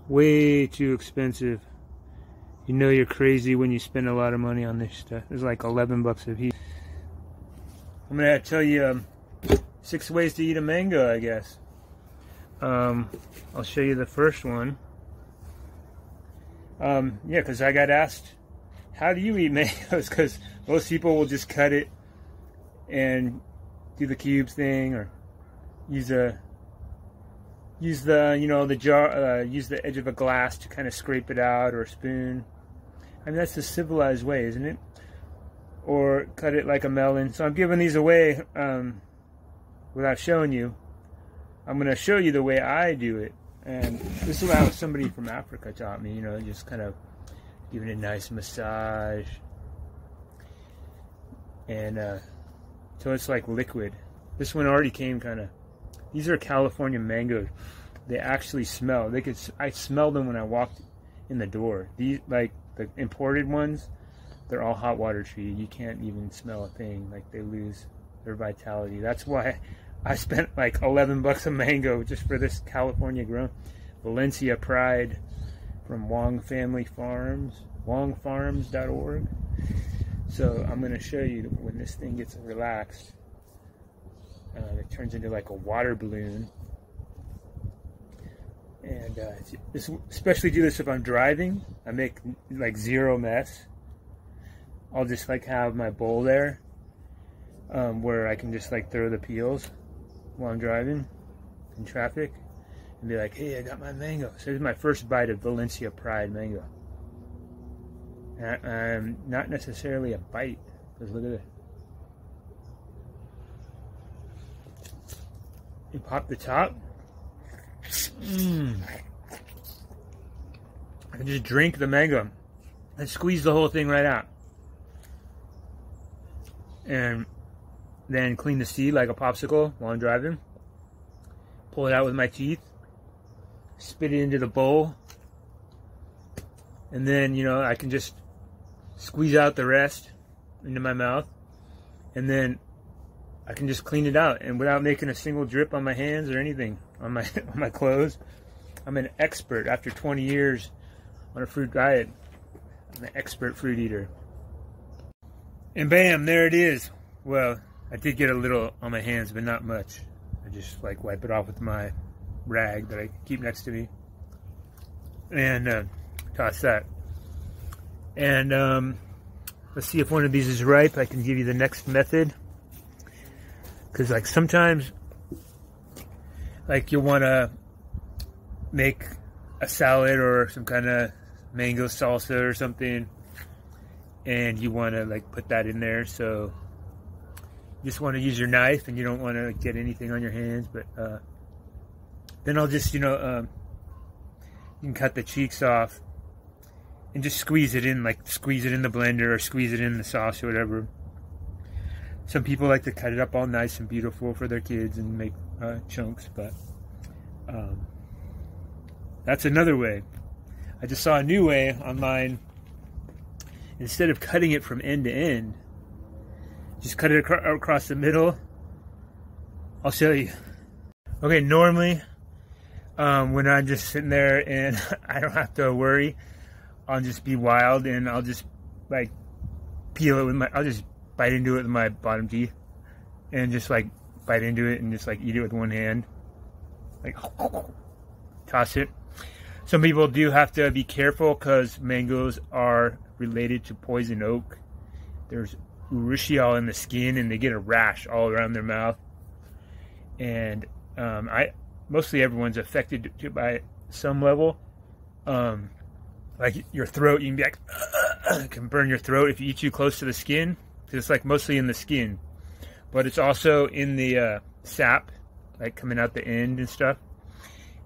Way too expensive. You know you're crazy when you spend a lot of money on this stuff. It's like 11 bucks a piece. I'm gonna tell you 6 ways to eat a mango, I guess. I'll show you the first one. Yeah, because I got asked, how do you eat mangoes? Because most people will just cut it and do the cubes thing, or use the you know, the jar, use the edge of a glass to kind of scrape it out, or a spoon. I mean, that's the civilized way, isn't it? Or cut it like a melon. So I'm giving these away without showing you. I'm going to show you the way I do it. And this is how somebody from Africa taught me, you know, just kind of giving it a nice massage. And so it's like liquid. This one already came kind of, these are California mangoes. They actually smell. I smelled them when I walked in the door. These, like the imported ones, they're all hot water treated. You can't even smell a thing. Like, they lose their vitality. That's why I spent like 11 bucks a mango just for this California grown Valencia Pride from Wong Family Farms, wongfarms.org. So I'm going to show you when this thing gets relaxed. It turns into like a water balloon. And especially do this if I'm driving. I make like zero mess. I'll just like have my bowl there where I can just like throw the peels while I'm driving in traffic and be like, hey, I got my mango. So this is my first bite of Valencia Pride mango. And not necessarily a bite, because look at it. You pop the top. And just drink the mango and squeeze the whole thing right out. And then clean the seed like a popsicle while I'm driving. Pull it out with my teeth. Spit it into the bowl. And then, you know, I can just squeeze out the rest into my mouth. And then I can just clean it out, and without making a single drip on my hands or anything on my on my clothes. I'm an expert. After 20 years on a fruit diet, I'm an expert fruit eater. And bam, there it is. Well, I did get a little on my hands, but not much. I just like wipe it off with my rag that I keep next to me, and toss that. And let's see if one of these is ripe. I can give you the next method. Because like sometimes, like you'll want to make a salad or some kind of mango salsa or something, and you want to like put that in there. So you just want to use your knife, and you don't want to get anything on your hands. But then I'll just, you know, you can cut the cheeks off and just squeeze it in, like squeeze it in the blender or squeeze it in the sauce or whatever. Some people like to cut it up all nice and beautiful for their kids and make chunks, but that's another way. I just saw a new way online. Instead of cutting it from end to end, just cut it across the middle. I'll show you. Okay, normally when I'm just sitting there and I don't have to worry, I'll just be wild and I'll just like peel it with I'll just bite into it with my bottom teeth and just like bite into it and just like eat it with one hand, like toss it. Some people do have to be careful because mangoes are related to poison oak. There's urushiol in the skin and they get a rash all around their mouth, and mostly everyone's affected by some level. Like your throat, you can be like it can burn your throat if you eat too close to the skin. It's like mostly in the skin, but it's also in the sap, like coming out the end and stuff.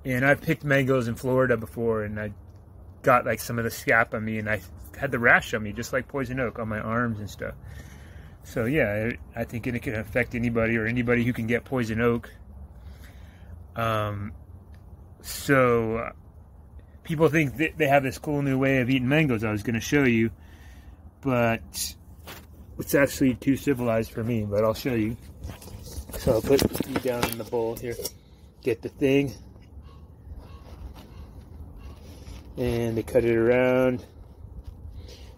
And I've picked mangoes in Florida before, and I got like some of the sap on me, and I had the rash on me, just like poison oak, on my arms and stuff. So yeah, I think it can affect anybody, or anybody who can get poison oak. So people think that they have this cool new way of eating mangoes I was going to show you, but it's actually too civilized for me, but I'll show you. So I'll put you down in the bowl here. Get the thing. And they cut it around.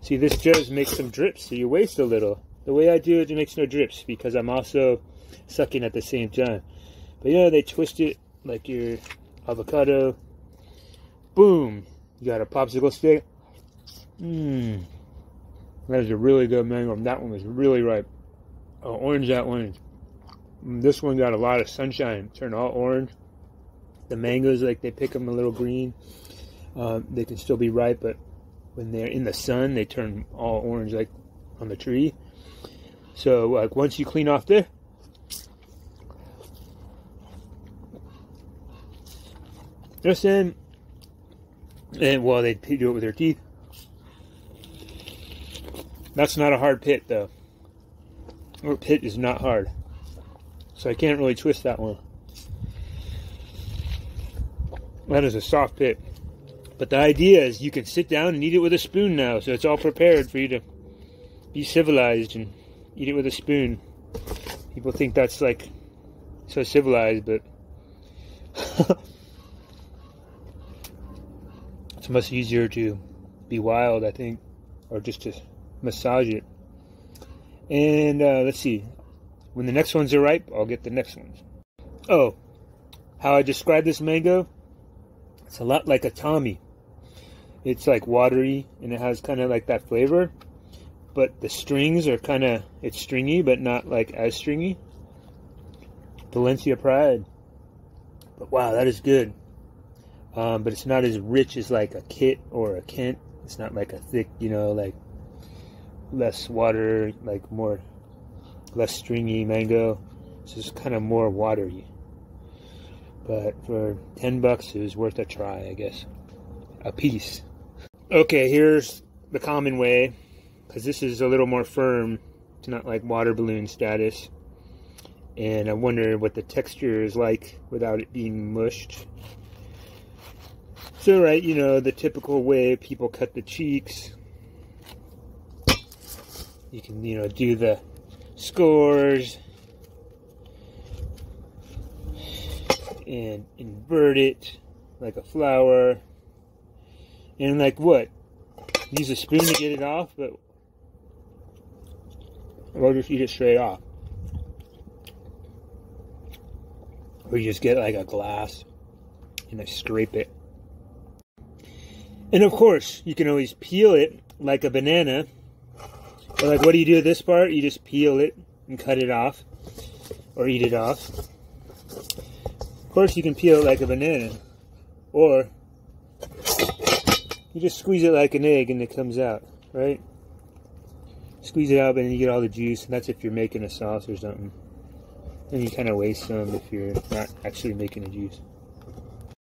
See, this does make some drips, so you waste a little. The way I do it, it makes no drips because I'm also sucking at the same time. But yeah, they twist it like your avocado. Boom! You got a popsicle stick. That is a really good mango. That one was really ripe. Oh, orange, that one. This one got a lot of sunshine. Turned all orange. The mangoes, like they pick them a little green. They can still be ripe, but when they're in the sun, they turn all orange, like on the tree. So, like once you clean off there, just in, and well, they do it with their teeth. That's not a hard pit, though. Our pit is not hard, so I can't really twist that one. That is a soft pit. But the idea is you can sit down and eat it with a spoon now, so it's all prepared for you to be civilized and eat it with a spoon. People think that's like so civilized, but it's much easier to be wild, I think, or just to massage it. And let's see, when the next ones are ripe, I'll get the next ones. Oh, how I describe this mango, it's a lot like a Tommy. It's like watery, and it has kind of like that flavor, but the strings are kind of, it's stringy, but not like as stringy. Valencia Pride. But wow, that is good. But it's not as rich as like a Kit or a Kent. It's not like a thick, you know, like less water, like more, less stringy mango. It's just kind of more watery. But for $10, it was worth a try, I guess. A piece. Okay, here's the common way, because this is a little more firm. It's not like water balloon status. And I wonder what the texture is like without it being mushed. So, right, you know, the typical way people cut the cheeks. You can, you know, do the scores and invert it like a flower. And like what? Use a spoon to get it off, but or just eat it straight off. Or you just get like a glass and I scrape it. And of course, you can always peel it like a banana. Or like, what do you do with this part? You just peel it and cut it off. Or eat it off. Of course, you can peel it like a banana. Or you just squeeze it like an egg and it comes out, right? Squeeze it out and you get all the juice. And that's if you're making a sauce or something. And you kind of waste some if you're not actually making a juice.